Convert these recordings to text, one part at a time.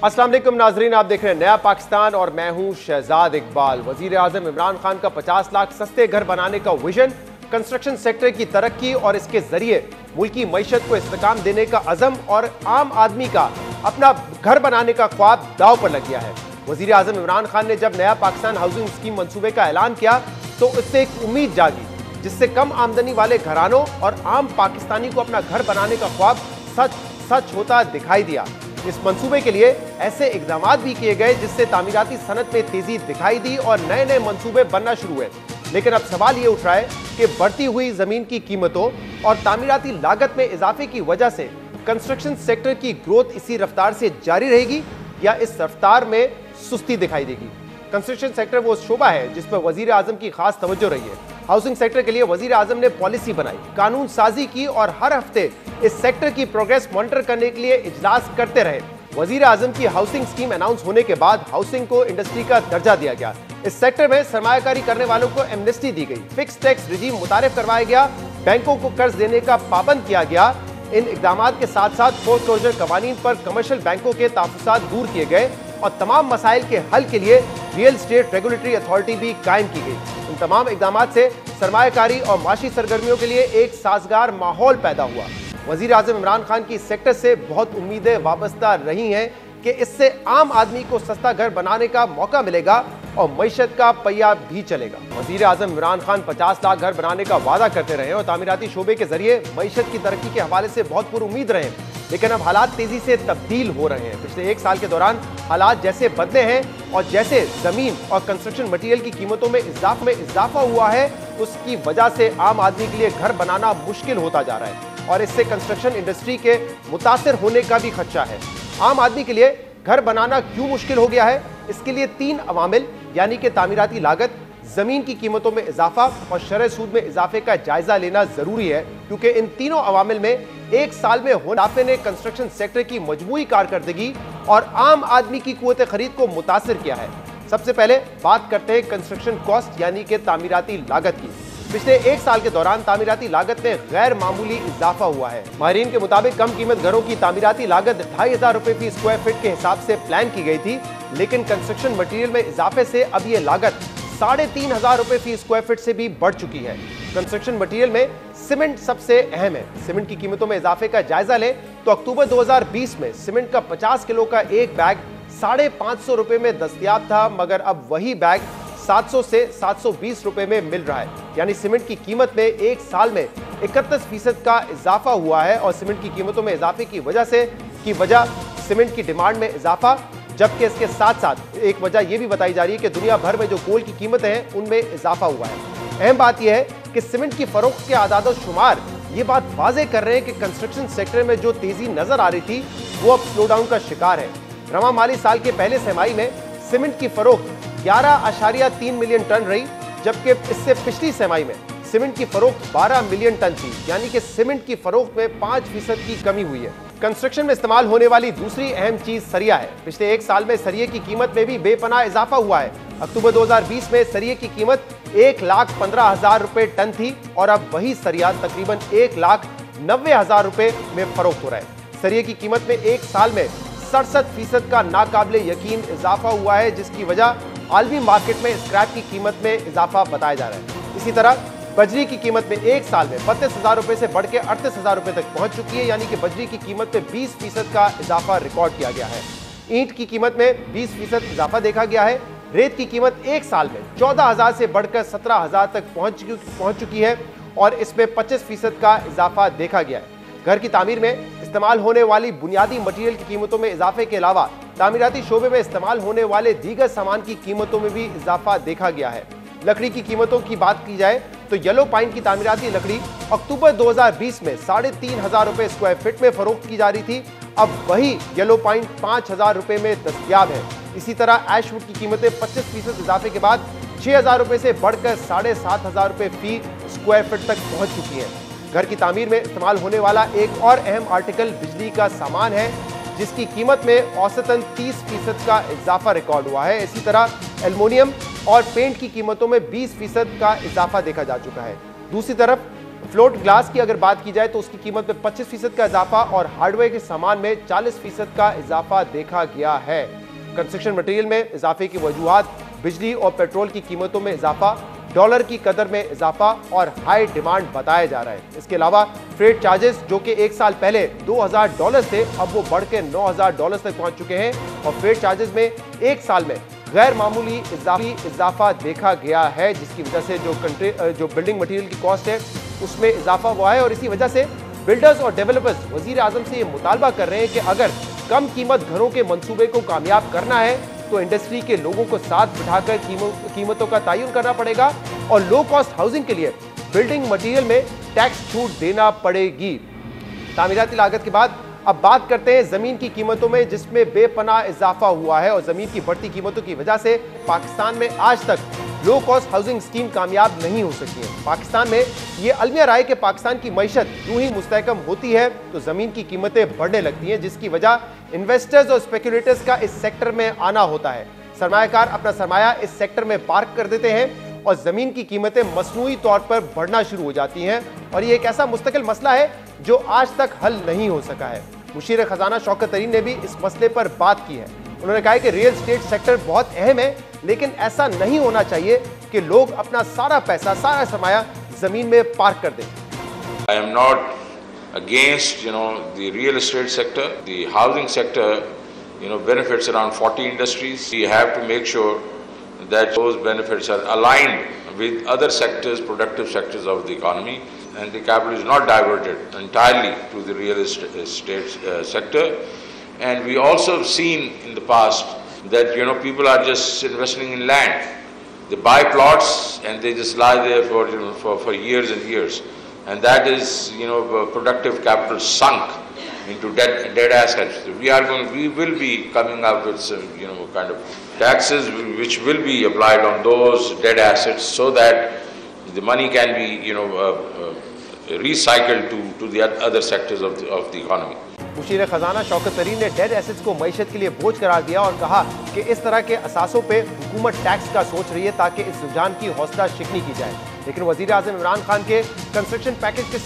अस्सलाम वालेकुम नाजरीन, आप देख रहे हैं नया पाकिस्तान और मैं हूं शहजाद इकबाल। वजीर आजम इमरान खान का 50 लाख सस्ते घर बनाने का विजन, कंस्ट्रक्शन सेक्टर की तरक्की और इसके जरिए मुल्की मईशत को इस्तेकाम देने का अज़म और आम आदमी का अपना घर बनाने का ख्वाब दाव पर लग गया है। वजीर आजम इमरान खान ने जब नया पाकिस्तान हाउसिंग स्कीम मंसूबे का ऐलान किया तो उससे एक उम्मीद जागी जिससे कम आमदनी वाले घरानों और आम पाकिस्तानी को अपना घर बनाने का ख्वाब सच होता दिखाई दिया। इस मंसूबे के लिए ऐसे इकदाम भी किए गए जिससे तामीराती सनत में तेजी दिखाई दी और नए नए मंसूबे बनना शुरू हुए। लेकिन अब सवाल ये उठ रहा है कि बढ़ती हुई जमीन की कीमतों और तामीराती लागत में इजाफे की वजह से कंस्ट्रक्शन सेक्टर की ग्रोथ इसी रफ्तार से जारी रहेगी या इस रफ्तार में सुस्ती दिखाई देगी। कंस्ट्रक्शन सेक्टर वो शोबा है जिस पर वजीर आजम की खास तवज्जो रही है। हाउसिंग सेक्टर के लिए वजीर आजम ने पॉलिसी बनाई, कानून साजी की और हर हफ्ते इस सेक्टर की प्रोग्रेस मॉनिटर करने के लिए इजलास करते रहे। वजीर आजम की हाउसिंग स्कीम अनाउंस होने के बाद हाउसिंग को इंडस्ट्री का दर्जा दिया गया। इस सेक्टर में सरमायाकारी करने वालों को एमनेस्टी दी गई, फिक्स टैक्स रिजीम मुतारिफ करवाया गया, बैंकों को कर्ज देने का पाबंद किया गया। इन इकदाम के साथ साथ फोरक्लोजर कवानीन पर कमर्शियल बैंकों के तहफ़्फ़ुज़ात दूर किए गए और तमाम मसाइल के हल के लिए रियल एस्टेट रेगुलेटरी अथॉरिटी भी कायम की गई। इन तमाम इकदाम से सरमायाकारी और माशी सरगर्मियों के लिए एक साजगार माहौल पैदा हुआ। वजीर आजम इमरान खान की इस सेक्टर से बहुत उम्मीदें वाबस्ता रही हैं कि इससे आम आदमी को सस्ता घर बनाने का मौका मिलेगा और मईशत का पहिया भी चलेगा। वजीर आजम इमरान खान 50 लाख घर बनाने का वादा करते रहे और तामीराती शोबे के जरिए मईशत की तरक्की के हवाले से बहुत पुरुम्मीद रहे, लेकिन अब हालात तेजी से तब्दील हो रहे हैं। पिछले एक साल के दौरान हालात जैसे बदले हैं और जैसे जमीन और कंस्ट्रक्शन मटेरियल की कीमतों में इजाफा हुआ है, उसकी वजह से आम आदमी के लिए घर बनाना मुश्किल होता जा रहा है और इससे कंस्ट्रक्शन इंडस्ट्री के मुतासिर होने का भी खदशा है। आम आदमी के लिए घर बनाना क्यों मुश्किल हो गया है? इसके लिए 3 अवामिल यानी कि तामीराती लागत, जमीन की कीमतों में इजाफा और शरह सूद में इजाफे का जायजा लेना जरूरी है, क्योंकि इन तीनों अवामिल में एक साल में होने इजाफे ने कंस्ट्रक्शन सेक्टर की मजमूई कारकर्दगी और आम आदमी की कुव्वत खरीद को मुतासिर किया है। सबसे पहले बात करते हैं कंस्ट्रक्शन कॉस्ट यानी कि तामीराती लागत की। पिछले एक साल के दौरान तामीराती लागत में गैर मामूली इजाफा हुआ है। माहिरीन के मुताबिक कम कीमत घरों की तामीराती लागत 2500 रुपए फी स्क्वायर फीट के हिसाब से प्लान की गई थी, लेकिन कंस्ट्रक्शन मटेरियल में इजाफे से अब ये लागत 3500 रुपए फी स्क्वायर फीट से भी बढ़ चुकी है। कंस्ट्रक्शन मटेरियल में सीमेंट सबसे अहम है। सीमेंट की कीमतों में इजाफे का जायजा लें तो अक्टूबर 2020 में सीमेंट का 50 किलो का एक बैग 550 रुपए में दस्तयाब था, मगर अब वही बैग 700 से 720 रुपए में मिल रहा है। यानी सीमेंट की कीमत में एक साल में 31% का इजाफा हुआ है और सीमेंट की कीमतों में इजाफे की वजह सीमेंट की डिमांड में इजाफा, जबकि इसके साथ साथ एक वजह यह भी बताई जा रही है कि दुनिया भर में जो कोल की कीमतें हैं उनमें इजाफा हुआ है। अहम बात यह है कि सीमेंट की फरोख्त के आदाद और शुमार ये बात वाजे कर रहे हैं कि कंस्ट्रक्शन सेक्टर में जो तेजी नजर आ रही थी वो अब स्लो डाउन का शिकार है। रवा माली साल के पहले तिमाही में सीमेंट की फरोख्त 11.3 मिलियन टन रही, जबकि इससे पिछली तिमाही में सीमेंट की फरोख्त 12 मिलियन टन थी, यानी कि सीमेंट की फरोख्त में 5% की कमी हुई है। कंस्ट्रक्शन में इस्तेमाल होने वाली दूसरी अहम चीज सरिया है। पिछले एक साल में सरिये की कीमत में भी बेपनाह इजाफा हुआ है। अक्टूबर 2020 में सरिये की कीमत 1,15,000 रुपए टन थी और अब वही सरिया तकरीबन 1,90,000 रुपए में फरोख्त हो रहा है। सरिये की कीमत में एक साल में 67% का नाकाबिले यकीन इजाफा हुआ है, जिसकी वजह आलमी मार्केट में स्क्रैप की कीमत में इजाफा बताया जा रहा है। इसी तरह बजरी की कीमत में एक साल में 32,000 रुपए से बढ़ के 38,000 रुपए तक पहुंच चुकी है, यानी कि बजरी की कीमत में 20% का इजाफा रिकॉर्ड किया गया है। ईंट की कीमत में 20% इजाफा देखा गया है। रेत की कीमत एक साल में 14,000 से बढ़कर 17,000 तक पहुंच चुकी है और इसमें 25% का इजाफा देखा गया है। घर की तामीर में इस्तेमाल होने वाली बुनियादी मटेरियल की कीमतों में इजाफे के अलावा तामीराती शोबे में इस्तेमाल होने वाले दीगर सामान की कीमतों में भी इजाफा देखा गया है। लकड़ी की कीमतों की बात की जाए तो येलो पाइन की तामीराती लकड़ी अक्टूबर 2020 में 3,500 रुपए स्क्वायर फीट में फरोख्त की जा रही थी, अब वही येलो पाइन 5,000 रुपए में दस्तयाब है। इसी तरह एशवुड की कीमतें 25% इजाफे के बाद 6,000 रुपए से बढ़कर 7,500 रुपए फी स्क्वायर फीट तक पहुंच चुकी है। घर की तामीर में इस्तेमाल होने वाला एक और अहम आर्टिकल बिजली का सामान है, जिसकी कीमत में औसतन 30% का इजाफा रिकॉर्ड हुआ है। इसी तरह एल्युमिनियम और पेंट की कीमतों में 20% का इजाफा देखा जा चुका है। दूसरी तरफ फ्लोट ग्लास की अगर बात की जाए तो उसकी कीमत में 25% का इजाफा और हार्डवेयर के सामान में 40% का इजाफा देखा गया है। कंस्ट्रक्शन मटेरियल में इजाफे की वजूहात बिजली और पेट्रोल की कीमतों में इजाफा, डॉलर की कदर में इजाफा और हाई डिमांड बताया जा रहा है। इसके अलावा फ्रेट चार्जेस जो कि एक साल पहले $2000 थे, अब वो बढ़ के $9000 तक पहुंच चुके हैं और फ्रेट चार्जेस में एक साल में गैर मामूली इजाफा देखा गया है, जिसकी वजह से जो बिल्डिंग मटेरियल की कॉस्ट है उसमें इजाफा हुआ है। और इसी वजह से बिल्डर्स और डेवलपर्स वजीर आजम से ये मुतालबा कर रहे हैं कि अगर कम कीमत घरों के मंसूबे को कामयाब करना है तो इंडस्ट्री के लोगों को साथ बिठाकर कीमतों का तयन करना पड़ेगा और लो कॉस्ट हाउसिंग के लिए बिल्डिंग मटेरियल में टैक्स छूट देना पड़ेगी। तामीराती लागत के बाद अब बात करते हैं जमीन की कीमतों में, जिसमें बेपनाह इजाफा हुआ है और जमीन की बढ़ती कीमतों की वजह से पाकिस्तान में आज तक लो कॉस्ट हाउसिंग स्कीम कामयाब नहीं हो सकी है। पाकिस्तान में ये अलमिया राय कि पाकिस्तान की मईशत यूं ही मुस्तहकम होती है तो जमीन की कीमतें बढ़ने लगती हैं, जिसकी वजह इन्वेस्टर्स और स्पेकुलेटर्स का इस सेक्टर में आना होता है। सरमायाकार अपना सरमाया इस सेक्टर में पार्क कर देते हैं और जमीन की कीमतें मसनूई तौर पर बढ़ना शुरू हो जाती हैं और ये एक ऐसा मुस्तकिल मसला है जो आज तक हल नहीं हो सका है। मुशीर खजाना शौकत तरीन ने भी इस मसले पर बात की है। उन्होंने कहा कि रियल एस्टेट सेक्टर बहुत अहम है, लेकिन ऐसा नहीं होना चाहिए कि लोग अपना सारा पैसा, सारा सरमाया जमीन में पार्क कर दें। I am not against, the real estate sector. The housing sector, benefits around 40 industries. We have to make sure that those benefits are aligned with other sectors, productive sectors of the economy, and the capital is not diverted entirely to the real estate sector. And we also have seen in the past that, people are just investing in land. They buy plots and they just lie there for years and years. And that is, productive capital sunk into dead assets. We will be coming up with some, kind of taxes which will be applied on those dead assets so that the money can be, recycled to the other sectors of the economy. Musheer खजाना शौकत तरीन ने dead assets को मईशत के लिए बोझ करार दिया और कहा कि इस तरह के असासों पे हुकूमत टैक्स का सोच रही है ताकि इस रुझान की हौसला शिकनी की जाए। लेकिन वजीर आजम इमरान खान के कंस्ट्रक्शन पैकेज के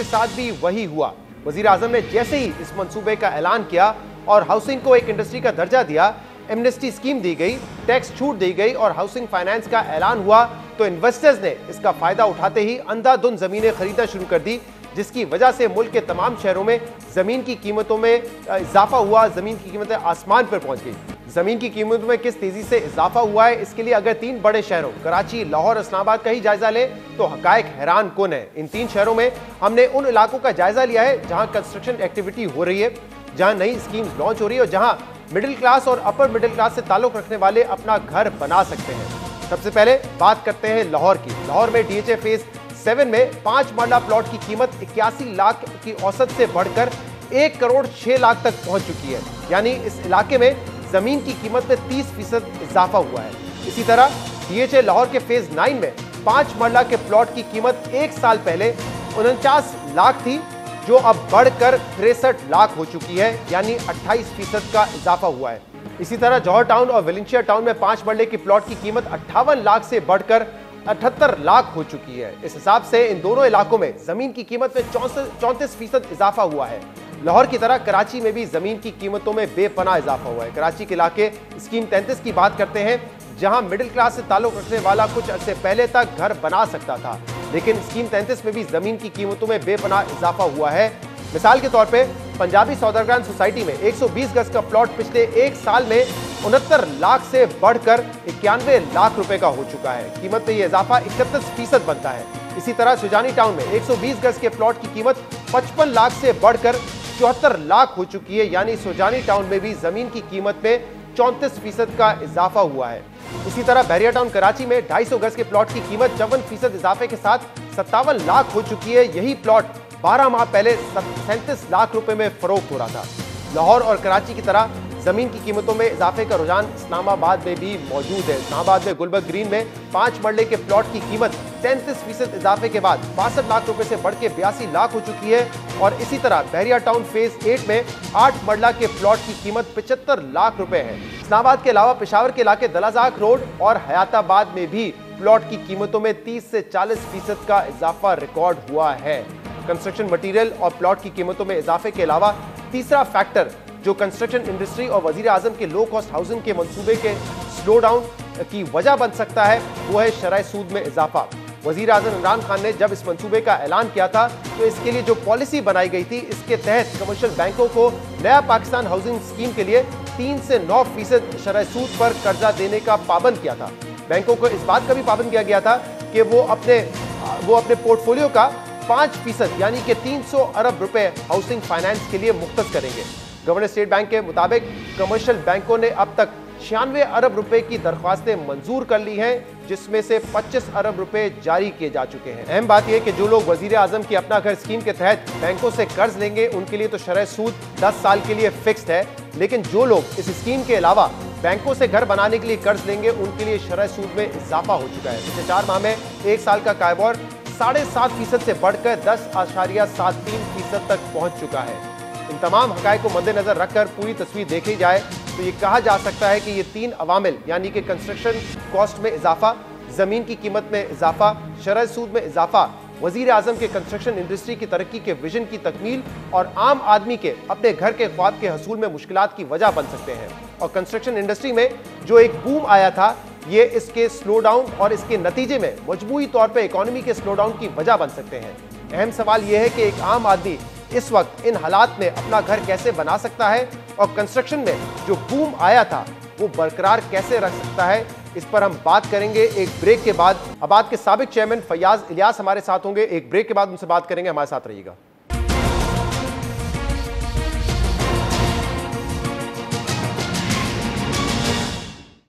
साथ भी वही हुआ। वजीर आजम ने जैसे ही इस मंसूबे का ऐलान किया और हाउसिंग को एक इंडस्ट्री का दर्जा दिया, एमनेस्टी स्कीम दी गई, टैक्स छूट दी गई और हाउसिंग फाइनेंस का ऐलान हुआ, तो इन्वेस्टर्स ने इसका फायदा उठाते ही अंधाधुंध जमीनें खरीदना शुरू कर दी, जिसकी वजह से मुल्क के तमाम शहरों में जमीन की कीमतों में इजाफा हुआ। जमीन की कीमतें आसमान पर पहुंच गई। जमीन की कीमतों में किस तेजी से इजाफा हुआ है, इसके लिए अगर 3 बड़े शहरों कराची, लाहौर, इस्लामाबाद का ही जायजा ले तो हकायक हैरान कुन है। इन 3 शहरों में हमने उन इलाकों का जायजा लिया है जहां कंस्ट्रक्शन एक्टिविटी हो रही है, जहां नई स्कीम्स लॉन्च हो रही है और जहां मिडिल क्लास और अपर मिडिल क्लास से ताल्लुक रखने वाले अपना घर बना सकते हैं। सबसे पहले बात करते हैं लाहौर की। लाहौर में डीएचए फेज 7 में 5 मरला प्लॉट की कीमत 81 लाख की औसत से बढ़कर 1 करोड़ 6 लाख तक पहुंच चुकी है। यानी इस इलाके में जमीन की कीमत में 30% इजाफा हुआ है। इसी तरह डीएचए लाहौर के फेज 9 में 5 मरला के प्लॉट की कीमत 1 साल पहले 49 लाख थी, जो अब बढ़कर 63 लाख हो चुकी है, यानी 28% का इजाफा हुआ है। इसी तरह जौहर टाउन और वेलेंशिया टाउन में 5 मरले की प्लॉट की कीमत 58 लाख से बढ़कर 78 लाख हो चुकी है। इस हिसाब से इन दोनों इलाकों में जमीन की कीमत में 34% इजाफा हुआ है। लाहौर की तरह कराची में भी जमीन की कीमतों में बेपनाह इजाफा हुआ है। कराची के इलाके स्कीम 33 की बात करते हैं, जहां मिडिल क्लास से ताल्लुक रखने वाला कुछ अरसे पहले तक घर बना सकता था, लेकिन स्कीम 33 में भी जमीन की कीमतों में बेपनाह इजाफा हुआ है। मिसाल के तौर पे पंजाबी सौदागरान सोसाइटी में 120 गज का प्लॉट पिछले 1 साल में 69 लाख से बढ़कर 91 लाख रुपए का हो चुका है। कीमत में यह इजाफा 31% बनता है। इसी तरह सुजानी टाउन में 120 गज के प्लॉट की कीमत 55 लाख से बढ़कर 74 लाख हो चुकी है, यानी सुजानी टाउन में भी जमीन की कीमत में 34% का इजाफा हुआ है। इसी तरह बहरिया टाउन कराची में 250 गज के प्लॉट की कीमत 54% इजाफे के साथ 57 लाख हो चुकी है। यही प्लॉट 12 माह पहले 37 लाख रुपए में फरोख्त हो रहा था। लाहौर और कराची की तरह जमीन की कीमतों में इजाफे का रुझान इस्लामाबाद में भी मौजूद है। इस्लामाबाद में गुलबर्ग ग्रीन में 5 मरले के प्लॉट की कीमत 33% इजाफे के बाद 62 लाख रुपए से बढ़ के 82 लाख हो चुकी है। और इसी तरह बहरिया टाउन फेज 8 में 8 मरला के प्लॉट की कीमत 75 लाख रुपए है। इस्लामाबाद के अलावा पेशावर के इलाके दलाजाक रोड और हयाताबाद में भी प्लॉट की कीमतों में 30 से 40% का इजाफा रिकॉर्ड हुआ है। कंस्ट्रक्शन मटेरियल और प्लॉट की कीमतों में इजाफे के अलावा तीसरा फैक्टर जो कंस्ट्रक्शन इंडस्ट्री और वजीर आजम के लो कॉस्ट हाउसिंग के मंसूबे के स्लो डाउन की वजह बन सकता है, वो है शरह सूद में इजाफा। वजीर आजम इमरान खान ने जब इस मंसूबे का ऐलान किया था तो इसके लिए जो पॉलिसी बनाई गई थी, इसके तहत कमर्शियल बैंकों को नया पाकिस्तान हाउसिंग स्कीम के लिए 3 से 9% शरह सूद पर कर्जा देने का पाबंद किया था। बैंकों को इस बात का भी पाबंद किया गया था कि वो अपने पोर्टफोलियो का 5% यानी कि 300 अरब रुपए हाउसिंग फाइनेंस के लिए मुख्तस करेंगे। गवर्नर स्टेट बैंक के मुताबिक कमर्शियल बैंकों ने अब तक 96 अरब रुपए की दरख्वास्तें मंजूर कर ली हैं, जिसमें से 25 अरब रुपए जारी किए जा चुके हैं। अहम बात यह कि जो लोग वजीर आजम की अपना घर स्कीम के तहत बैंकों से कर्ज लेंगे, उनके लिए तो शरह सूद 10 साल के लिए फिक्स्ड है, लेकिन जो लोग इस स्कीम के अलावा बैंकों से घर बनाने के लिए कर्ज लेंगे, उनके लिए शरह सूद में इजाफा हो चुका है। पिछले 4 माह में 1 साल का कायबोर 7.5% से बढ़कर 10.73% तक पहुंच चुका है। इन तमाम हकायक को मद्देनजर रखकर पूरी तस्वीर देखी जाए तो ये कहा जा सकता है कि ये 3 अवामिल यानी कि कंस्ट्रक्शन कॉस्ट में इजाफा, जमीन की कीमत में इजाफा, शरह सूद में इजाफा, वजीर आजम के कंस्ट्रक्शन इंडस्ट्री की तरक्की के विजन की तकमील और आम आदमी के अपने घर के ख्वाब के हसूल में मुश्किलात की वजह बन सकते हैं। और कंस्ट्रक्शन इंडस्ट्री में जो एक बूम आया था, ये इसके स्लो डाउन और इसके नतीजे में मजबूरी तौर पर इकोनॉमी के स्लो डाउन की वजह बन सकते हैं। अहम सवाल यह है कि एक आम आदमी इस वक्त इन हालात में अपना घर कैसे बना सकता है और कंस्ट्रक्शन में जो बूम आया था वो बरकरार कैसे रख सकता है, इस पर हम बात करेंगे एक ब्रेक के बाद। अबाद के साबिक चेयरमैन फैयाज इलियास हमारे साथ होंगे, एक ब्रेक के बाद उनसे बात करेंगे। हमारे साथ रहिएगा।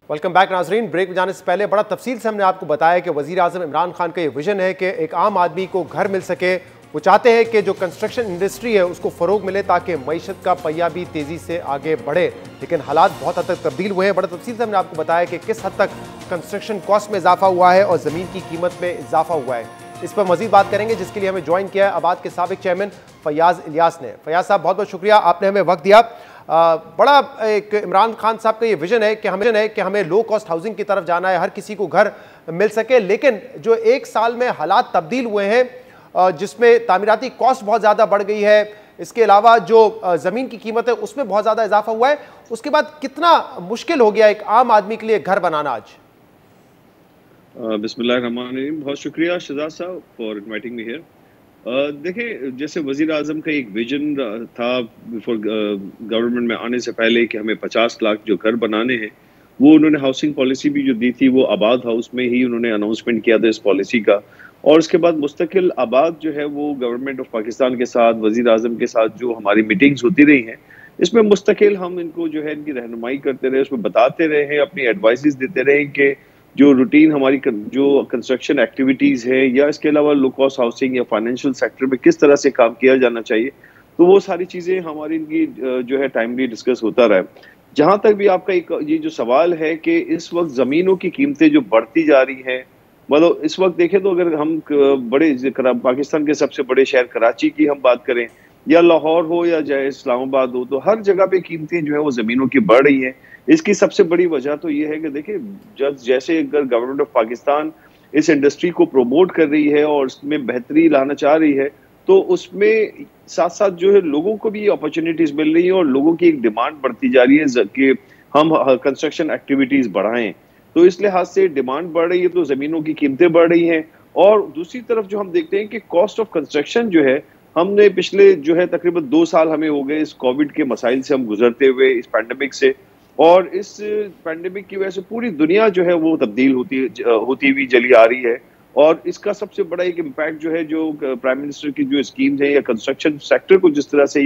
वेलकम बैक नाजरीन। ब्रेक में जाने से पहले बड़ा तफसील से हमने आपको बताया कि वजीर आजम इमरान खान का ये विजन है कि एक आम आदमी को घर मिल सके। वो चाहते हैं कि जो कंस्ट्रक्शन इंडस्ट्री है उसको फ़रोग मिले ताकि मईशत का पहिया भी तेज़ी से आगे बढ़े, लेकिन हालात बहुत हद तक तब्दील हुए हैं। बड़ा तफसील से हमने आपको बताया कि किस हद तक कंस्ट्रक्शन कॉस्ट में इजाफा हुआ है और ज़मीन की कीमत में इजाफा हुआ है। इस पर मजीद बात करेंगे, जिसके लिए हमें ज्वाइन किया है आबाद के साबिक चेयरमैन फैयाज इलियास ने। फैयाज साहब, बहुत बहुत शुक्रिया, आपने हमें वक्त दिया। बड़ा एक इमरान खान साहब का ये विजन है कि हमें लो कॉस्ट हाउसिंग की तरफ जाना है, हर किसी को घर मिल सके, लेकिन जो 1 साल में हालात तब्दील हुए हैं जिसमें तामीराती कॉस्ट बहुत ज़्यादा बढ़ गई है, इसके अलावा जो ज़मीन की कीमत है उसमें बहुत ज़्यादा इजाफा हुआ है, उसके बाद कितना मुश्किल हो गया एक आम आदमी के लिए घर बनाना आज? बिस्मिल्लाहिर्रहमानिर्रहीम। बहुत शुक्रिया शहजाद साहब फॉर इनवाइटिंग मी हियर। देखिए, जैसे वजीर आजम का एक विजन था बिफोर गवर्नमेंट में आने से पहले कि हमें 50 लाख जो घर बनाने हैं, वो उन्होंने हाउसिंग पॉलिसी भी जो दी थी वो आबाद हाउस में ही उन्होंने अनाउंसमेंट किया था इस पॉलिसी का। और उसके बाद मुस्तकिल आबाद जो है वो गवर्नमेंट ऑफ पाकिस्तान के साथ, वजीर आजम के साथ जो हमारी मीटिंग्स होती रही हैं, इसमें मुस्तकिल हम इनको जो है इनकी रहनुमाई करते रहे, उसमें बताते रहे हैं, अपनी एडवाइसेस देते रहे कि जो रूटीन हमारी जो कंस्ट्रक्शन एक्टिविटीज़ है या इसके अलावा लो कॉस्ट हाउसिंग या फाइनेंशियल सेक्टर में किस तरह से काम किया जाना चाहिए, तो वो सारी चीज़ें हमारी इनकी जो है टाइमली डिस्कस होता रहा है। जहाँ तक भी आपका एक ये जो सवाल है कि इस वक्त ज़मीनों की कीमतें जो बढ़ती जा रही हैं, मतलब इस वक्त देखें तो अगर हम बड़े पाकिस्तान के सबसे बड़े शहर कराची की हम बात करें या लाहौर हो या चाहे इस्लामाबाद हो, तो हर जगह पे कीमतें जो है वो ज़मीनों की बढ़ रही हैं। इसकी सबसे बड़ी वजह तो ये है कि देखिए, जैसे अगर गवर्नमेंट ऑफ पाकिस्तान इस इंडस्ट्री को प्रमोट कर रही है और उसमें बेहतरी लाना चाह रही है, तो उसमें साथ साथ जो है लोगों को भी अपॉर्चुनिटीज मिल रही है और लोगों की एक डिमांड बढ़ती जा रही है कि हम कंस्ट्रक्शन एक्टिविटीज बढ़ाएं। तो इस लिहाज से डिमांड बढ़ रही है तो ज़मीनों की कीमतें बढ़ रही हैं। और दूसरी तरफ जो हम देखते हैं कि कॉस्ट ऑफ कंस्ट्रक्शन जो है, हमने पिछले जो है तकरीबन 2 साल हमें हो गए इस कोविड के मसाइल से हम गुजरते हुए, इस पैंडेमिक से, और इस पैंडेमिक की वजह से पूरी दुनिया जो है वो तब्दील होती हुई चली आ रही है। और इसका सबसे बड़ा एक इम्पैक्ट जो है, जो प्राइम मिनिस्टर की जो स्कीम्स है या कंस्ट्रक्शन सेक्टर को जिस तरह से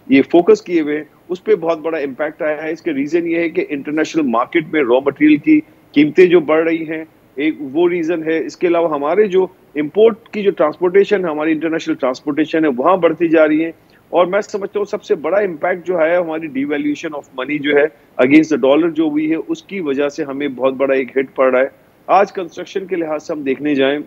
ये फोकस किए हुए, उस पर बहुत बड़ा इम्पैक्ट आया है। इसके रीजन ये है कि इंटरनेशनल मार्केट में रॉ मटेरियल की कीमतें जो बढ़ रही हैं, एक वो रीजन है। इसके अलावा हमारे जो इंपोर्ट की जो ट्रांसपोर्टेशन, हमारी इंटरनेशनल ट्रांसपोर्टेशन है, वहाँ बढ़ती जा रही है। और मैं समझता हूँ सबसे बड़ा इम्पैक्ट जो है हमारी डिवैल्यूएशन ऑफ मनी जो है अगेंस्ट द डॉलर जो हुई है, उसकी वजह से हमें बहुत बड़ा एक हिट पड़ रहा है। आज कंस्ट्रक्शन के लिहाज से हम देखने जाएं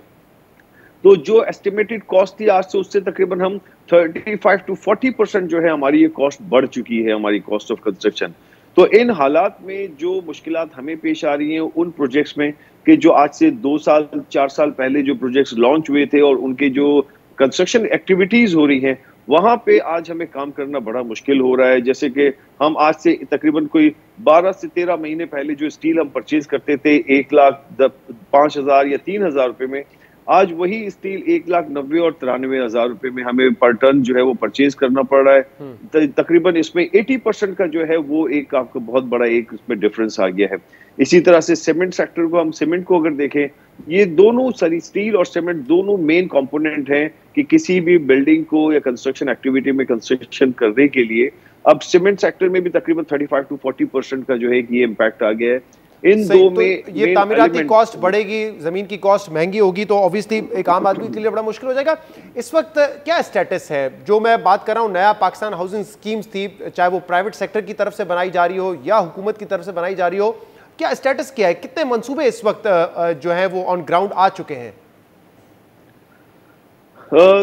तो जो एस्टिमेटेड कॉस्ट थी आज से उससे तकरीबन हम 35 to 40% जो है हमारी ये कॉस्ट बढ़ चुकी है, हमारी कॉस्ट ऑफ कंस्ट्रक्शन। तो इन हालात में जो मुश्किलात हमें पेश आ रही हैं उन प्रोजेक्ट्स में, कि जो आज से 2 साल 4 साल पहले जो प्रोजेक्ट्स लॉन्च हुए थे और उनके जो कंस्ट्रक्शन एक्टिविटीज हो रही हैं, वहां पे आज हमें काम करना बड़ा मुश्किल हो रहा है। जैसे कि हम आज से तकरीबन कोई 12 से 13 महीने पहले जो स्टील हम परचेज करते थे 1,05,000 या 3,000 रुपए में, आज वही स्टील 1,90,000 और 93,000 रुपए में हमें पर टन जो है वो परचेज करना पड़ रहा है। तकरीबन इसमें 80% का जो है वो एक आपको बहुत बड़ा एक इसमें डिफरेंस आ गया है। इसी तरह से सीमेंट सेक्टर को, हम सीमेंट को अगर देखें, ये दोनों सारी स्टील और सीमेंट दोनों मेन कंपोनेंट हैं कि किसी भी बिल्डिंग को या कंस्ट्रक्शन एक्टिविटी में कंस्ट्रक्शन करने के लिए। अब सीमेंट सेक्टर में भी तकरीबन 35 to 40% का जो है ये इम्पैक्ट आ गया है। इन दो तो में ये तामीराती कॉस्ट बढ़ेगी, जमीन की कॉस्ट महंगी होगी, तो ऑब्वियसली एक आम आदमी के लिए बड़ा मुश्किल हो जाएगा। इस वक्त क्या स्टेटस है? जो मैं बात कर रहा हूँ, नया पाकिस्तान हाउसिंग स्कीम्स थी, चाहे वो प्राइवेट सेक्टर की तरफ से बनाई जा रही हो या हुकूमत की तरफ से बनाई जा रही हो, क्या स्टेटस क्या है? कितने मंसूबे इस वक्त जो है वो ऑन ग्राउंड आ चुके हैं?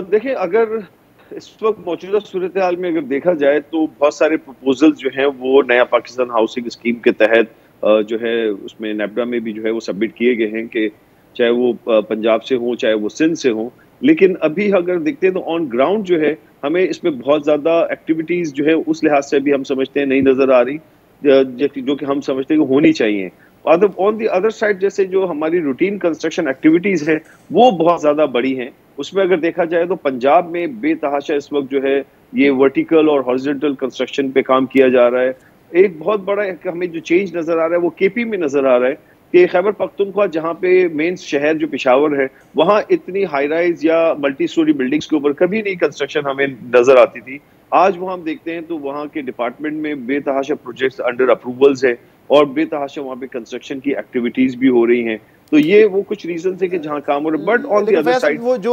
देखिए, अगर इस वक्त मौजूदा सूरत हाल में अगर देखा जाए तो बहुत सारे प्रपोजल जो हैं वो नया पाकिस्तान हाउसिंग स्कीम के तहत जो है उसमें नेपडा में भी जो है वो सबमिट किए गए हैं, कि चाहे वो पंजाब से हो चाहे वो सिंध से हो। लेकिन अभी अगर देखते हैं तो ऑन ग्राउंड जो है हमें इसमें बहुत ज्यादा एक्टिविटीज जो है उस लिहाज से भी हम समझते हैं नहीं नजर आ रही जो कि हम समझते हैं कि होनी चाहिए। ऑन दी अदर साइड, जैसे जो हमारी रूटीन कंस्ट्रक्शन एक्टिविटीज हैं वो बहुत ज्यादा बड़ी हैं। उसमें अगर देखा जाए तो पंजाब में बेतहाशा इस वक्त जो है ये वर्टिकल और हॉरिजॉन्टल कंस्ट्रक्शन पे काम किया जा रहा है। एक बहुत बड़ा हमें जो चेंज नजर आ रहा है वो केपी में नजर आ रहा है कि खैबर पख्तूनख्वा, जहाँ पे मेन शहर जो पेशावर है, वहाँ इतनी हाई राइज या मल्टी स्टोरी बिल्डिंग्स के ऊपर कभी नहीं कंस्ट्रक्शन हमें नजर आती थी। आज वहाँ हम देखते हैं तो वहाँ के डिपार्टमेंट में बेतहाशा प्रोजेक्ट्स अंडर अप्रूवल्स है और बेतहाशा वहाँ पे कंस्ट्रक्शन की एक्टिविटीज भी हो रही हैं। तो ये वो कुछ रीजन है कि जहाँ काम हो रहा है। But on the other side वो जो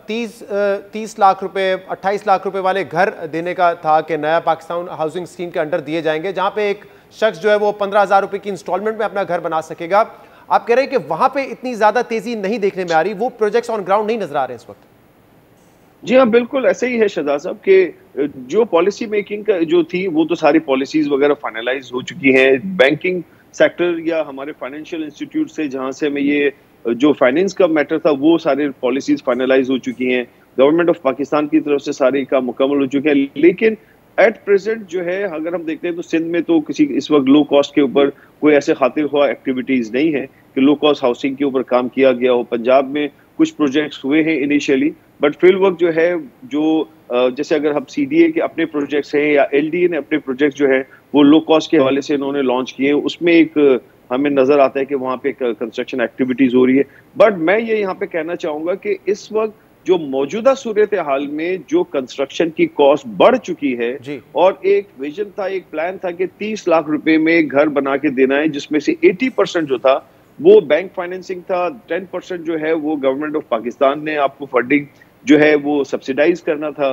30 लाख रुपए 28 लाख रुपए वाले घर देने का था कि नया पाकिस्तान हाउसिंग स्कीम के अंडर दिए जाएंगे, जहां पे एक शख्स जो है वो 15,000 रुपए की इंस्टॉलमेंट में अपना घर बना सकेगा। आप कह रहे हैं कि वहां पे इतनी ज्यादा तेजी नहीं देखने में आ रही, वो प्रोजेक्ट्स ऑन ग्राउंड नहीं नजर आ रहे इस वक्त? जी हाँ, बिल्कुल ऐसे ही है शहजाद साहब कि जो पॉलिसी मेकिंग का जो थी वो तो सारी पॉलिसीज वगैरह फाइनलाइज हो चुकी हैं। बैंकिंग सेक्टर या हमारे फाइनेंशियल इंस्टीट्यूट से जहां से हमें ये जो फाइनेंस का मैटर था वो सारे पॉलिसीज फाइनलाइज हो चुकी हैं। गवर्नमेंट ऑफ पाकिस्तान की तरफ से सारे काम मुकम्मल हो चुके हैं। लेकिन एट प्रेजेंट जो है अगर हम देखते हैं तो सिंध में तो किसी इस वक्त लो कॉस्ट के ऊपर कोई ऐसे खातिर हुआ एक्टिविटीज नहीं है कि लो कॉस्ट हाउसिंग के ऊपर काम किया गया हो। पंजाब में कुछ प्रोजेक्ट्स हुए हैं इनिशियली, बट फील्ड वर्क जो है जो जैसे अगर हम सीडीए के अपने प्रोजेक्ट्स हैं या एलडीए ने अपने प्रोजेक्ट्स जो है वो लो कॉस्ट के हवाले से इन्होंने लॉन्च किए हैं, उसमें एक हमें नजर आता है कि वहाँ पे कंस्ट्रक्शन एक्टिविटीज हो रही है। बट मैं ये यहाँ पे कहना चाहूंगा कि इस वक्त जो मौजूदा सूरत हाल में जो कंस्ट्रक्शन की कॉस्ट बढ़ चुकी है और एक विजन था, एक प्लान था कि 30 लाख रुपए में घर बना के देना है, जिसमें से 80% जो था वो बैंक फाइनेंसिंग था, 10% जो है वो गवर्नमेंट ऑफ पाकिस्तान ने आपको फंडिंग जो है वो सब्सिडाइज करना था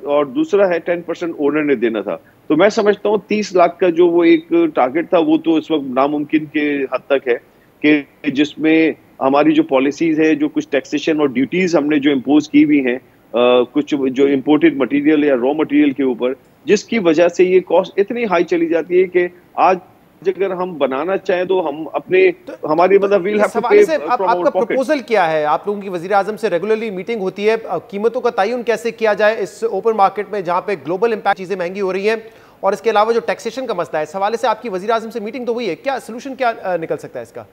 और दूसरा है 10% ओनर ने देना था। तो मैं समझता हूँ 30 लाख का जो वो एक टारगेट था वो तो इस वक्त नामुमकिन के हद तक है कि जिसमें हमारी जो पॉलिसीज है, जो कुछ टैक्सेशन और ड्यूटीज हमने जो इम्पोज की हुई हैं कुछ जो इम्पोर्टेड मटेरियल या रॉ मटेरियल के ऊपर, जिसकी वजह से ये कॉस्ट इतनी हाई चली जाती है कि आज अगर हम बनाना चाहें तो हम अपने हमारी मतलब वील हैव टू पे। आपका प्रपोजल क्या है? आप लोगों की वजीर आजम से रेगुलरली मीटिंग होती है, कीमतों का तयन कैसे किया जाए इस ओपन मार्केट में जहां पे ग्लोबल इंपैक्ट चीजें महंगी हो रही हैं, और इसके अलावा जो टैक्सेशन का मसला है, इस हवाले से आपकी वजीर आजम से मीटिंग तो हुई है, क्या सोल्यूशन क्या निकल सकता है इसका?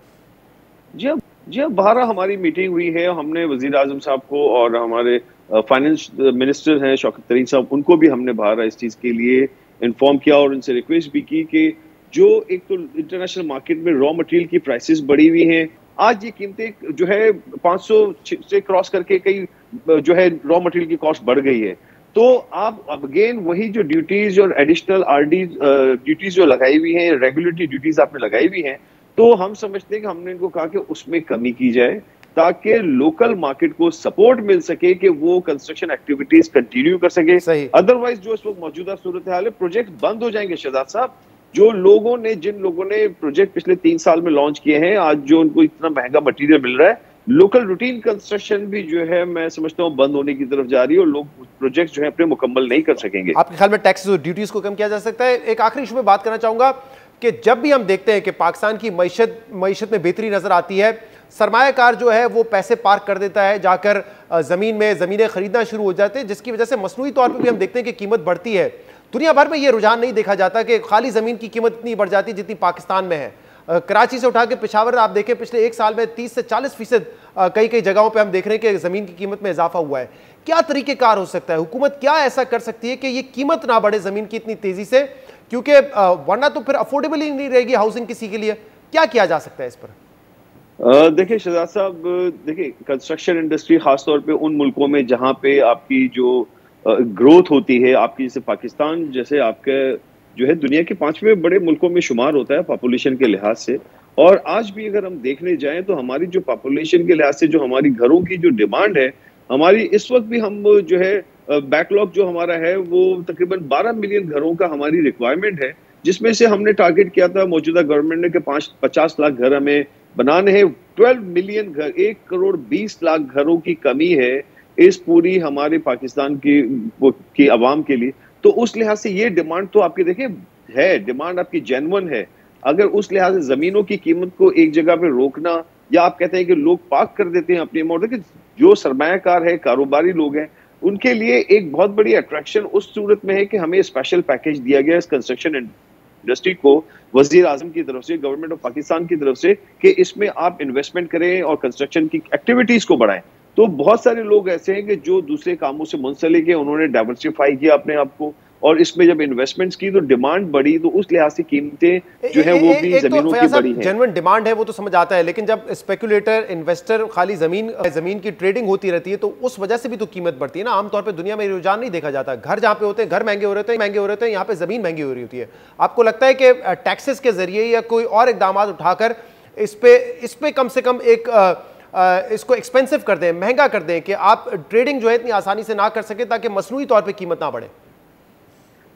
जी हाँ, बाहर हमारी मीटिंग हुई है। हमने वजीर आजम साहब को और हमारे फाइनेंस मिनिस्टर हैं शौकत तरीन साहब, उनको भी हमने बाहर इस चीज के लिए इन्फॉर्म किया और उनसे रिक्वेस्ट भी की कि जो एक तो इंटरनेशनल मार्केट में रॉ मटेरियल की प्राइसेस बढ़ी हुई हैं, आज ये कीमतें जो है 500 से क्रॉस करके कई जो है रॉ मटेरियल की कॉस्ट बढ़ गई है। तो आप अगेन वही जो ड्यूटीज और एडिशनल आरडी ड्यूटीज जो लगाई हुई हैं, रेगुलेटरी ड्यूटीज आपने लगाई हुई हैं, तो हम समझते हैं कि हमने इनको कहा कि उसमें कमी की जाए ताकि लोकल मार्केट को सपोर्ट मिल सके कि वो कंस्ट्रक्शन एक्टिविटीज कंटिन्यू कर सके। अदरवाइज जो इस वक्त मौजूदा सूरत हाल है, प्रोजेक्ट बंद हो जाएंगे शहजाद साहब। जो लोगों ने जिन लोगों ने प्रोजेक्ट पिछले 3 साल में लॉन्च किए हैं, आज जो उनको इतना महंगा मटेरियल मिल रहा है, लोकल रूटीन कंस्ट्रक्शन भी जो है मैं समझता हूँ बंद होने की तरफ जा रही है और लोग प्रोजेक्ट जो है अपने मुकम्मल नहीं कर सकेंगे। आपके ख्याल में टैक्सेस और ड्यूटीज को कम किया जा सकता है? एक आखिरी इशू में बात करना चाहूंगा कि जब भी हम देखते हैं कि पाकिस्तान की मईशत में बेहतरी नजर आती है, सरमायाकार जो है वो पैसे पार्क कर देता है, जाकर ज़मीनें खरीदना शुरू हो जाते हैं, जिसकी वजह से मसनूई तौर पर भी हम देखते हैं कि कीमत बढ़ती है। दुनिया भर में ये रुझान नहीं देखा जाता कि खाली ज़मीन की कीमत इतनी बढ़ जाती है जितनी पाकिस्तान में है। कराची से उठा के पेशावर आप देखें, पिछले एक साल में 30 से 40% कई कई जगहों पे हम देख रहे हैं कि ज़मीन की कीमत में इजाफा हुआ है। क्या तरीक़ेकार हो सकता है? हुकूमत क्या ऐसा कर सकती है कि ये कीमत ना बढ़े ज़मीन की इतनी तेज़ी से, क्योंकि वरना तो फिर अफोर्डेबल ही नहीं रहेगी हाउसिंग किसी के लिए। क्या किया जा सकता है इस पर? देखिए शहजाद साहब, देखिए कंस्ट्रक्शन इंडस्ट्री खासतौर पे उन मुल्कों में जहाँ पे आपकी जो ग्रोथ होती है, आपकी जैसे पाकिस्तान जैसे आपके जो है दुनिया के 5वें बड़े मुल्कों में शुमार होता है पॉपुलेशन के लिहाज से, और आज भी अगर हम देखने जाएं तो हमारी जो पॉपुलेशन के लिहाज से जो हमारी घरों की जो डिमांड है, हमारी इस वक्त भी हम जो है बैकलॉग जो हमारा है वो तकरीबन 12 मिलियन घरों का हमारी रिक्वायरमेंट है, जिसमें से हमने टारगेट किया था मौजूदा गवर्नमेंट ने कि 50 लाख घर हमें बनाने हैं। 12 मिलियन घर, 1 करोड़ 20 लाख घरों की कमी है इस पूरी हमारे पाकिस्तान की आवाम के लिए। तो उस लिहाज से ये डिमांड तो आपकी देखें है, डिमांड आपकी जेन्युइन है। अगर उस लिहाज से जमीनों की कीमत को एक जगह पे रोकना, या आप कहते हैं कि लोग पार्क कर देते हैं अपनी अमाउंट, देखिए जो सरमायाकार है, कारोबारी लोग हैं, उनके लिए एक बहुत बड़ी अट्रैक्शन उस सूरत में है कि हमें स्पेशल पैकेज दिया गया इस कंस्ट्रक्शन इंडस्ट्री को वजीर आजम की तरफ से, गवर्नमेंट ऑफ पाकिस्तान की तरफ से, कि इसमें आप इन्वेस्टमेंट करें और कंस्ट्रक्शन की एक्टिविटीज को बढ़ाएं। तो बहुत सारे लोग ऐसे हैं कि जो दूसरे कामों से मुंसलिक है, उन्होंने डाइवर्सिफाई किया अपने आप को, और इसमें जब इन्वेस्टमेंट्स की तो डिमांड बढ़ी, तो उस लिहाज से कीमतें जो है वो भी जमीनों की बढ़ी है। जेन्युइन डिमांड है वो तो समझ आता है, लेकिन जब स्पेकुलेटर इन्वेस्टर खाली जमीन की ट्रेडिंग होती रहती है तो उस वजह से भी तो कीमत बढ़ती है ना। आमतौर पर दुनिया में रुझान नहीं देखा जाता, घर जहाँ पे होते हैं घर महंगे हो रहे हैं, यहाँ पे जमीन महंगी हो रही होती है। आपको लगता है कि टैक्सेस के जरिए या कोई और इकदाम उठाकर इस पे कम से कम इसको एक्सपेंसिव कर दें, महंगा कर दें, कि आप ट्रेडिंग जो है इतनी आसानी से ना कर सके, ताकि मसनूई तौर पे कीमत ना बढ़े?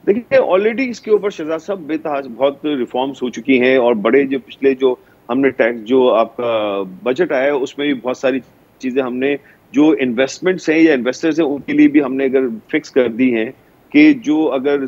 देखिए ऑलरेडी इसके ऊपर शहजाद साहब बेतहाज बहुत रिफॉर्म्स हो चुकी हैं, और बड़े जो पिछले जो हमने टैक्स जो आपका बजट आया है उसमें भी बहुत सारी चीजें हमने जो इन्वेस्टमेंट्स हैं या इन्वेस्टर्स हैं उनके लिए भी हमने अगर फिक्स कर दी हैं कि जो अगर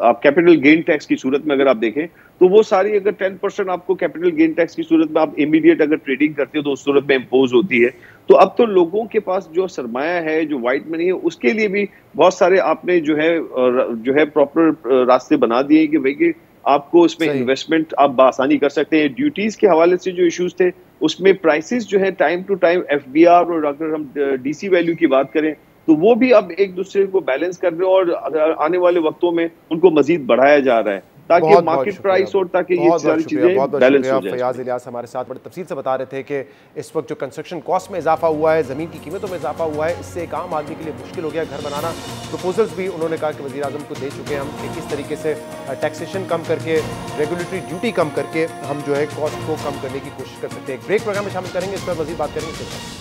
आप कैपिटल गेन टैक्स की सूरत में अगर आप देखें तो वो सारी अगर 10% आपको कैपिटल गेन टैक्स की सूरत में आप इमीडिएट अगर ट्रेडिंग करते हो तो उस सूरत में इम्पोज होती है। तो अब तो लोगों के पास जो सरमाया है, जो व्हाइट मनी है, उसके लिए भी बहुत सारे आपने जो है प्रॉपर रास्ते बना दिए कि भाई कि आपको इसमें इन्वेस्टमेंट आप बासानी कर सकते हैं। ड्यूटीज के हवाले से जो इश्यूज थे उसमें प्राइसेस जो है टाइम टू टाइम FBR, और अगर हम DC वैल्यू की बात करें तो वो भी अब एक दूसरे को बैलेंस कर रहे हैं, और आने वाले वक्तों में उनको मजीद बढ़ाया जा रहा है ताकि मार्केट प्राइस और ताकि ये सारी चीजें बैलेंस हो जाए। फयाज इलियास हमारे साथ बड़ी तफसील से बता रहे थे कि इस वक्त जो कंस्ट्रक्शन कॉस्ट में इजाफा हुआ है, ज़मीन की कीमतों में इजाफा हुआ है, इससे एक आम आदमी के लिए मुश्किल हो गया घर बनाना। प्रपोजल्स भी उन्होंने कहा कि वज़ीर आज़म को दे चुके हैं हम कि किस तरीके से टैक्सेशन कम करके, रेगुलेटरी ड्यूटी कम करके हम जो है कॉस्ट को कम करने की कोशिश कर सकते हैं। एक ब्रेक प्रोग्राम में शामिल करेंगे, इस पर मज़ीद बात करेंगे।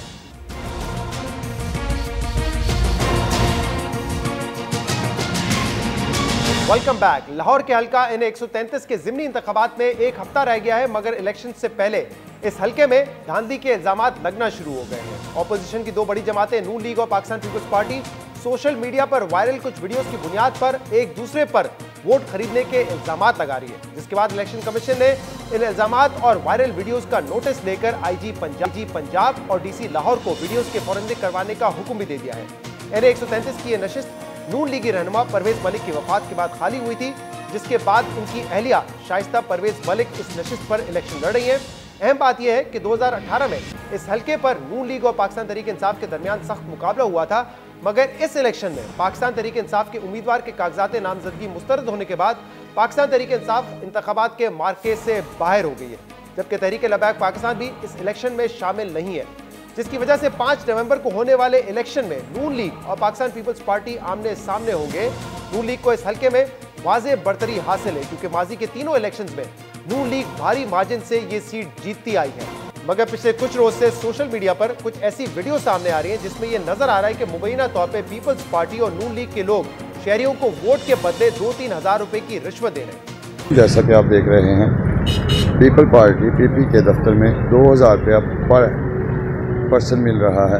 Welcome back. लाहौर के हल्का NA 133 के ज़िमनी इंतखाबात में एक हफ्ता रह गया है, मगर इलेक्शन से पहले इस हल्के में धांधली के इल्जामात लगना शुरू हो गए हैं। ऑपोजिशन की दो बड़ी जमातें नून लीग और Pakistan Peoples Party social media पर वायरल कुछ वीडियोस की बुनियाद पर एक दूसरे पर वोट खरीदने के इल्जामात लगा रही है, जिसके बाद इलेक्शन कमीशन ने इन इल्जामात और वायरल वीडियोस का नोटिस लेकर IG पंजाब और DC लाहौर को वीडियोस के फॉरेंसिक करवाने का हुक्म भी दे दिया है। NA 133 की यह नशिस्त नून लीगी रहनुमा परवेज मलिक की वफात के बाद खाली हुई थी, जिसके बाद उनकी अहलिया शाइस्ता परवेज मलिक इस नशिस्त पर इलेक्शन लड़ रही है। अहम बात यह है कि 2018 में इस हल्के पर नून लीग और पाकिस्तान तहरीक इंसाफ के दरमियान सख्त मुकाबला हुआ था, मगर इस इलेक्शन में पाकिस्तान तहरीक इंसाफ के उम्मीदवार के कागजात नामजदगी मुस्तरद होने के बाद पाकिस्तान तहरीक इंसाफ इंतखाबात के मार्के से बाहर हो गई है, जबकि तहरीक लबैक पाकिस्तान भी इस इलेक्शन में शामिल नहीं है, जिसकी वजह से 5 नवंबर को होने वाले इलेक्शन में नून लीग और पाकिस्तान पीपल्स पार्टी आमने सामने होंगे। नून लीग को इस हल्के में वाज़े बढ़तरी हासिल है, क्योंकि माजी के तीनों इलेक्शंस में नून लीग भारी मार्जिन से ये सीट जीतती आई है। मगर पिछले कुछ रोज से सोशल मीडिया पर कुछ ऐसी वीडियो सामने आ रही हैं जिसमें यह नजर आ रहा है कि मुबैना तौर पर पीपल्स पार्टी और नून लीग के लोग शहरियों को वोट के बदले 2-3 हज़ार रुपए की रिश्वत दे रहे हैं। जैसा कि आप देख रहे हैं, पीपल पार्टी PP के दफ्तर में 2000 रुपया पर 100% मिल रहा है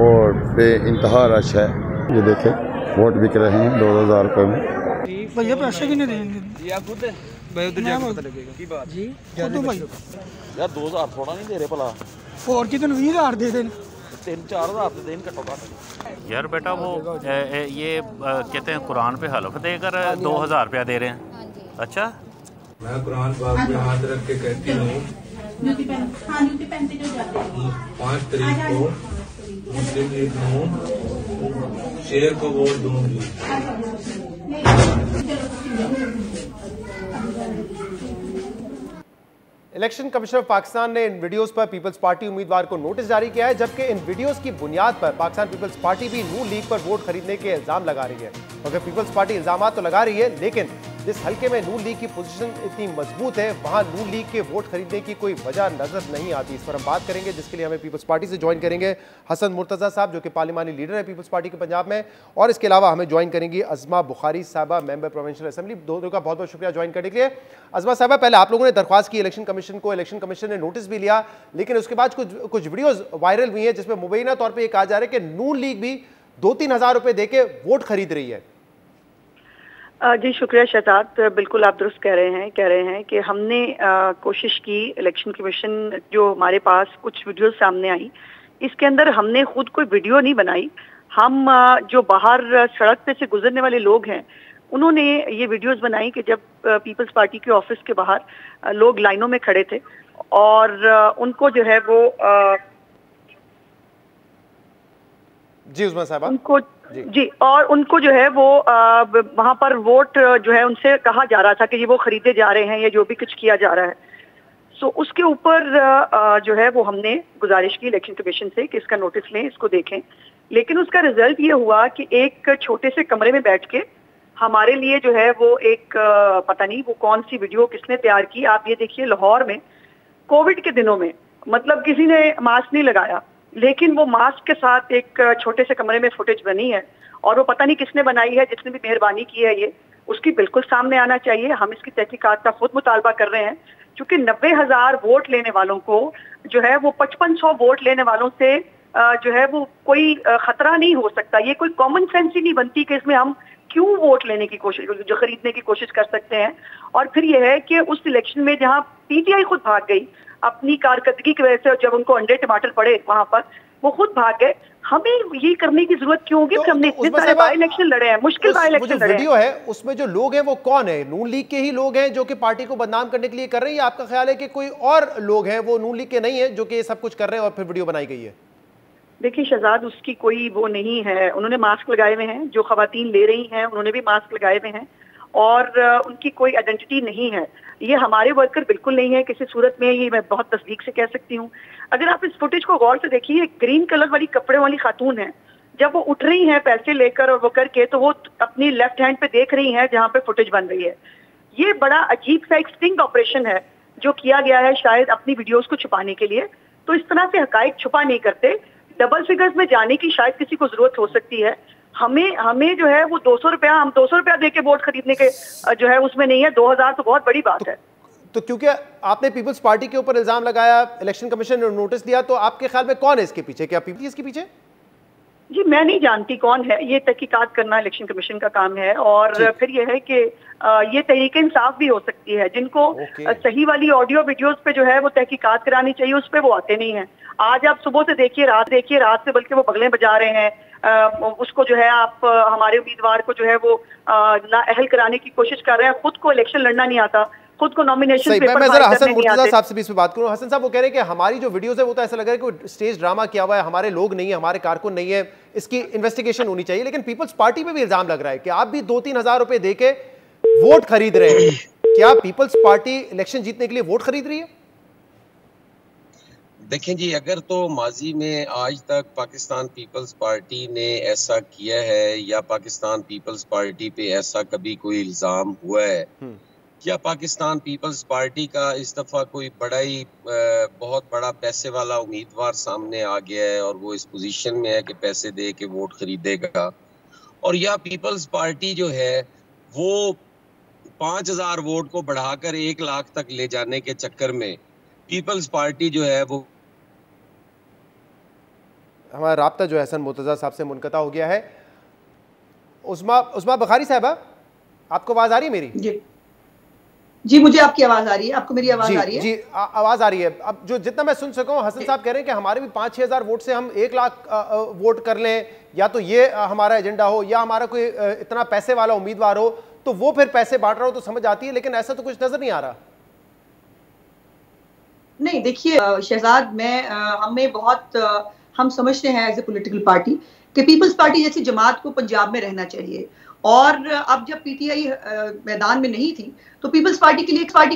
और बेइंतहा रश है। ये देखें वोट बिक रहे हैं 2,000 रुपये में। भैया पैसे भी नहीं देंगे। आप खुद भाई उधर जाके पता लगेगा की बात जी खुद भाई यार 2,000 थोड़ा नहीं दे रहे भला और कितने 20,000 दे दें 3-4 हज़ार दें घट्टो घट्ट। यार बेटा वो ये कहते हैं कुरान पे हलफ देकर 2,000 रुपया दे रहे हैं। अच्छा मैं कुरान पाक पे हाथ रख के कहती हूँ 5 तारीख को मुस्लिम लीग को शेर को वोट दूंगी। इलेक्शन कमिश्नर ऑफ पाकिस्तान ने इन वीडियोस पर पीपल्स पार्टी उम्मीदवार को नोटिस जारी किया है, जबकि इन वीडियोस की बुनियाद पर पाकिस्तान पीपल्स पार्टी भी नून लीग पर वोट खरीदने के इल्जाम लगा रही है। अगर पीपल्स पार्टी इल्जाम तो लगा रही है, लेकिन जिस हल्के में नून लीग की पोजीशन इतनी मजबूत है वहां नून लीग के वोट खरीदने की कोई वजह नजर नहीं आती। इस पर हम बात करेंगे, जिसके लिए हमें पीपल्स पार्टी से ज्वाइन करेंगे हसन मुर्तजा साहब, जो कि पार्लिमानी लीडर है पीपल्स पार्टी के पंजाब में, और इसके अलावा हमें ज्वाइन करेंगी अज़मा बुखारी साहबा, मेंबर प्रोविंशियल असेंबली। दोनों का बहुत बहुत शुक्रिया ज्वाइन करने के लिए। अज़मा साहबा, पहले आप लोगों ने दरख्वास्त की इलेक्शन कमीशन को, इलेक्शन कमीशन ने नोटिस भी लिया, लेकिन उसके बाद कुछ वीडियोज वायरल हुई है जिसमें मुबैना तौर पर यह कहा जा रहा है कि नून लीग भी 2-3 हज़ार रुपए देके वोट खरीद रही है। जी शुक्रिया शहजाद, बिल्कुल आप दुरुस्त कह रहे हैं कि हमने कोशिश की, इलेक्शन कमीशन जो हमारे पास कुछ वीडियो सामने आई, इसके अंदर हमने खुद कोई वीडियो नहीं बनाई। हम जो बाहर सड़क पे से गुजरने वाले लोग हैं उन्होंने ये वीडियोस बनाई कि जब पीपल्स पार्टी के ऑफिस के बाहर लोग लाइनों में खड़े थे और उनको जो है वो जी उस्मा साहब उनको जी और उनको जो है वो वहां पर वोट जो है उनसे कहा जा रहा था कि ये वो खरीदे जा रहे हैं या जो भी कुछ किया जा रहा है। सो उसके ऊपर जो है वो हमने गुजारिश की इलेक्शन कमीशन से कि इसका नोटिस लें, इसको देखें, लेकिन उसका रिजल्ट ये हुआ कि एक छोटे से कमरे में बैठ के हमारे लिए जो है वो एक पता नहीं वो कौन सी वीडियो किसने तैयार की। आप ये देखिए, लाहौर में कोविड के दिनों में मतलब किसी ने मास्क नहीं लगाया, लेकिन वो मास्क के साथ एक छोटे से कमरे में फुटेज बनी है और वो पता नहीं किसने बनाई है, जिसने भी मेहरबानी की है ये उसकी बिल्कुल सामने आना चाहिए। हम इसकी तहकीकात का खुद मुतालबा कर रहे हैं, क्योंकि 90,000 वोट लेने वालों को जो है वो 5500 वोट लेने वालों से जो है वो कोई खतरा नहीं हो सकता। ये कोई कॉमन सेंस ही नहीं बनती कि इसमें हम क्यों वोट लेने की कोशिश, जो खरीदने की कोशिश कर सकते हैं। और फिर यह है कि उस इलेक्शन में जहां पीटीआई खुद भाग गई अपनी कारकर्दगी की वजह से, जब उनको अंडे टमाटर पड़े वहां पर वो खुद भाग गए, हमें ये करने की जरूरत क्यों होगी? हमने इतने सारे बाई इलेक्शन लड़े हैं, मुश्किल बाई इलेक्शन लड़े हैं। वीडियो है उसमें जो लोग हैं वो कौन है? नून लीग के ही लोग हैं जो कि पार्टी को बदनाम करने के लिए कर रहे हैं, या आपका ख्याल है कि कोई और लोग हैं वो नून लीग के नहीं है जो कि ये सब कुछ कर रहे हैं और फिर वीडियो बनाई गई है? देखिए शहजाद, उसकी कोई वो नहीं है। उन्होंने मास्क लगाए हुए हैं, जो खवातीन ले रही हैं उन्होंने भी मास्क लगाए हुए हैं और उनकी कोई आइडेंटिटी नहीं है। ये हमारे वर्कर बिल्कुल नहीं है किसी सूरत में, ये मैं बहुत तस्दीक से कह सकती हूँ। अगर आप इस फुटेज को गौर से देखिए, ग्रीन कलर वाली कपड़े वाली खातून है, जब वो उठ रही हैं पैसे लेकर और वो करके, तो वो अपनी लेफ्ट हैंड पे देख रही हैं जहाँ पे फुटेज बन रही है। ये बड़ा अजीब सा एक स्टिंग ऑपरेशन है जो किया गया है, शायद अपनी वीडियोज को छुपाने के लिए। तो इस तरह से हकायक छुपा नहीं करते। डबल फिगर्स में जाने की शायद किसी को जरूरत हो सकती है, हमें जो है वो 200 रुपया, हम 200 रुपया देके वोट खरीदने के जो है उसमें नहीं है। 2000 तो बहुत बड़ी बात है। तो क्योंकि आपने पीपल्स पार्टी के ऊपर इल्जाम लगाया, इलेक्शन कमीशन ने नोटिस दिया, तो आपके ख्याल में कौन है इसके पीछे? क्या पीपल्स इसके पीछे? जी मैं नहीं जानती कौन है, ये तहकीकात करना इलेक्शन कमीशन का काम है। और फिर यह है कि ये तहरीक इंसाफ भी हो सकती है, जिनको सही वाली ऑडियो वीडियोस पे जो है वो तहकीकात करानी चाहिए, उस पर वो आते नहीं है। आज आप सुबह से देखिए, रात से बल्कि वो बगलें बजा रहे हैं। उसको जो है आप हमारे उम्मीदवार को जो है वो नाअहल कराने की कोशिश कर रहे हैं। खुद को इलेक्शन लड़ना नहीं आता, खुद को नॉमिनेशन पेपर मैं जरा हसन मुर्तजा साहब से भी इस पे बात करूं। हसन साहब, वो कह रहे हैं कि हमारी जो वीडियोस है वो तो ऐसा लग रहा है कि स्टेज ड्रामा किया हुआ है, हमारे लोग नहीं है, हमारे कारकुन नहीं है, इसकी इन्वेस्टिगेशन होनी चाहिए। लेकिन पीपल्स पार्टी पे भी इल्जाम लग रहा है कि आप भी 2-3 हज़ार रुपए देके वोट खरीद रहे हैं। क्या पीपल्स पार्टी इलेक्शन जीतने के लिए वोट खरीद रही है? देखें जी, अगर तो माजी में आज तक पाकिस्तान पीपल्स पार्टी ने ऐसा किया है या पाकिस्तान पीपल्स पार्टी पे ऐसा कभी कोई इल्जाम हुआ है, क्या पाकिस्तान पीपल्स पार्टी का इस दफा कोई बहुत बड़ा पैसे वाला उम्मीदवार सामने आ गया है और वो इस पोजीशन में है कि पैसे दे के वोट खरीदेगा, और या पीपल्स पार्टी जो है वो 5000 वोट को बढ़ाकर 1 लाख तक ले जाने के चक्कर में पीपल्स पार्टी जो है वो हमारा राब्ता जो है हसन मुर्तज़ा साहब से मुनक़ता हो गया है। उस्मा बुखारी साहबा, आपको आवाज़ आ रही है मेरी? जी मुझे आपकी आवाज़ आ रही है, आपको मेरी आवाज़ आ रही है? जी आवाज़ आ रही है। अब जो जितना मैं सुन सका हूँ, हसन साहब कह रहे हैं कि हमारे भी 5-6 हज़ार वोट से हम 1 लाख वोट कर लें, या तो ये हमारा एजेंडा हो, या हमारा कोई इतना पैसे वाला उम्मीदवार हो तो वो फिर पैसे बांट रहा हो तो समझ आती है, लेकिन ऐसा तो कुछ नजर नहीं आ रहा। नहीं देखिए शहजाद, हमें बहुत हम समझते हैं एज ए पॉलिटिकल पार्टी कि पीपल्स पार्टी जैसी जमात को पंजाब में रहना चाहिए, और अब जब पीटीआई मैदान में नहीं थी तो पीपल्स पार्टी के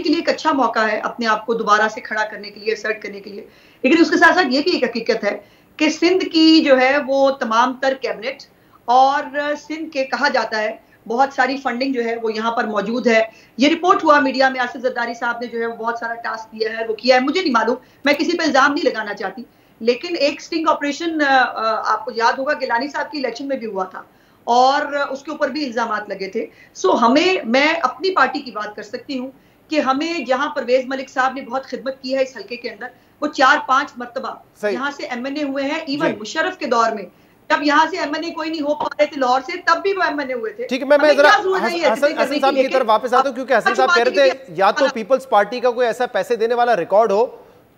लिए एक अच्छा मौका है अपने आप को दोबारा से खड़ा करने के लिए, असर्ट करने के लिए। लेकिन उसके साथ साथ ये भी एक हकीकत है कि सिंध की जो है वो तमाम तर कैबिनेट और सिंध के कहा जाता है बहुत सारी फंडिंग जो है वो यहाँ पर मौजूद है। ये रिपोर्ट हुआ मीडिया में, आसिफ जरदारी साहब ने जो है वो बहुत सारा टास्क दिया है, वो किया है, मुझे नहीं मालूम, मैं किसी पे इल्जाम नहीं लगाना चाहती, लेकिन एक स्टिंग ऑपरेशन आपको याद होगा गिलानी साहब की इलेक्शन में भी हुआ था और उसके ऊपर भी इल्जामात लगे थे। सो मैं अपनी पार्टी की बात कर सकती हूँ कि हमें जहां परवेज मलिक साहब ने बहुत खिदमत की है इस हल्के के अंदर, वो 4-5 मरतबा यहाँ से एमएनए हुए हैं। इवन मुशर्रफ के दौर में जब यहाँ से एमएनए कोई नहीं हो पा रहे थे लाहौर से, तब भी वो एमएनए हुए थे। ठीक है, मैं जरा हसन साहब की तरफ वापस आता हूँ, क्योंकि हसन साहब कह रहे थे या तो पीपल्स पार्टी का कोई ऐसा पैसे देने वाला रिकॉर्ड हो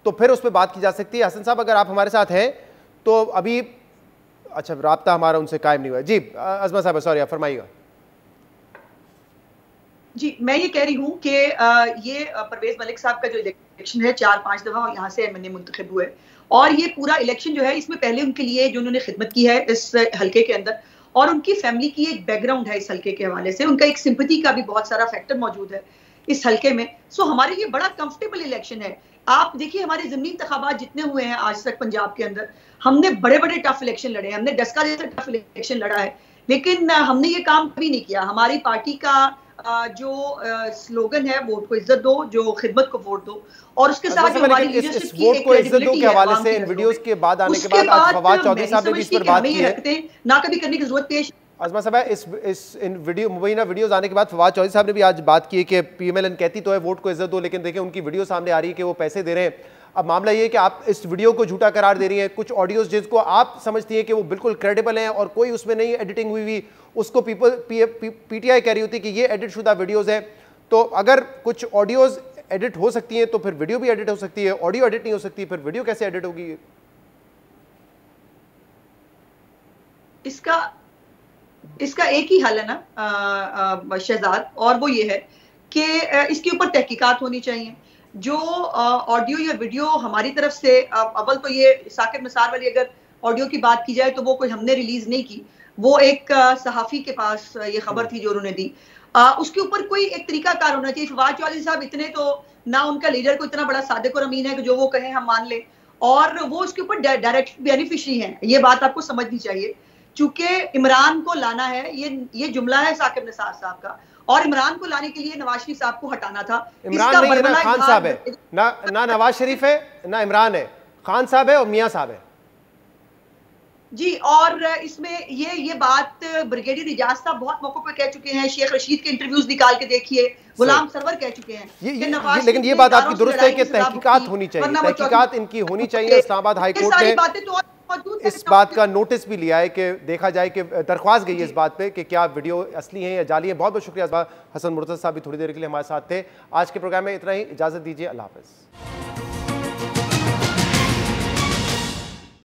तो फिर उस पर बात की जा सकती है। हसन साहब अगर आप हमारे साथ हैं तो अभी अच्छा राब्ता हमारा उनसे कायम नहीं हुआ। जी अज़मा साहब सॉरी, आप फरमाइएगा। जी मैं ये कह रही हूँ कि ये परवेज मलिक साहब का जो इलेक्शन है 4-5 दफा यहाँ से एमएनए मुंतखब हुए, और ये पूरा इलेक्शन जो है इसमें पहले उनके लिए जो उन्होंने खिदमत की है इस हल्के के अंदर, और उनकी फैमिली की एक बैकग्राउंड है इस हल्के के हवाले से, उनका एक सिंपैथी का भी बहुत सारा फैक्टर मौजूद है इस हल्के में। सो हमारे लिए बड़ा कंफर्टेबल इलेक्शन है। आप देखिए हमारे ज़मीनी इंतखाबात जितने हुए हैं आज तक पंजाब के अंदर, हमने बड़े बड़े टफ इलेक्शन लड़े हैं, हमने डस्का जैसा टफ इलेक्शन लड़ा है, लेकिन हमने ये काम कभी नहीं किया। हमारी पार्टी का जो स्लोगन है वोट को इज्जत दो, जो खिदमत को वोट दो, और उसके साथ जो हमारी लीडरशिप की एक क्रेडिबिलिटी है हवाले से इन वीडियोस के बाद आने के बाद आज फवाद चौधरी साहब ने भी इस पर बात की है ना कभी करने की जरूरत पेश। अज़मा साहब इस इन मुबैना वीडियोस आने के बाद फवाद चौधरी साहब ने भी आज बात की है कि पीएमएलएन कहती तो है वोट को इज्जत दो, लेकिन देखिए उनकी वीडियो सामने आ रही है कि वो पैसे दे रहे हैं। अब मामला ये है कि आप इस वीडियो को झूठा करार दे रही हैं, कुछ ऑडियोज जिसको आप समझती हैं कि वो बिल्कुल क्रेडिबल हैं और कोई उसमें नहीं एडिटिंग हुई उसको पीटीआई कह रही होती कि ये एडिट शुदा वीडियोस हैं। तो अगर कुछ ऑडियोज एडिट हो सकती हैं तो फिर वीडियो भी एडिट हो सकती है, ऑडियो एडिट नहीं हो सकती फिर वीडियो कैसे एडिट होगी? इसका एक ही हल है ना शहजाद, और वो ये है कि इसके ऊपर तहकीकात होनी चाहिए। जो ऑडियो या वीडियो हमारी तरफ से, अव्वल तो ये साकिब निसार वाली अगर ऑडियो की बात की जाए तो वो कोई हमने रिलीज नहीं की, वो एक सहाफ़ी के पास ये खबर थी जो उन्होंने दी। उसके ऊपर कोई एक तरीकाकार होना चाहिए। फवाद चौधरी साहब इतने तो ना, उनका लीडर को इतना बड़ा सादिक और अमीन है कि जो वो कहें हम मान लें, और वो उसके ऊपर डायरेक्ट बेनिफिशरी हैं, ये बात आपको समझनी चाहिए। चूंकि इमरान को लाना है, ये जुमला है साकिब निसार साहब का, और इमरान को लाने के लिए नवाज शरीफ साहब को हटाना था। इमरान नहीं है ना, खान साहब है ना नवाज शरीफ है ना इमरान है, खान साहब है और मियां साहब है जी। और इसमें ये बात ब्रिगेडियर इजाज साहब बहुत मौकों पर कह चुके हैं, शेख रशीद के इंटरव्यूज निकाल के देखिए, गुलाम सरवर कह चुके हैं। लेकिन ये बात आपकी दुरुस्त है कि तहकीकात होनी चाहिए, तहकीकात इनकी होनी चाहिए। इस्लामाबाद हाई कोर्ट ने इस बात का नोटिस भी लिया है कि देखा जाए कि दरख्वास्त गई है इस बात पे कि क्या वीडियो असली है या जाली है। बहुत बहुत शुक्रिया। हसन मुर्तज़ा साहब भी थोड़ी देर के लिए हमारे साथ थे। आज के प्रोग्राम में इतना ही, इजाज़त दीजिए, अल्लाह हाफ़िज़।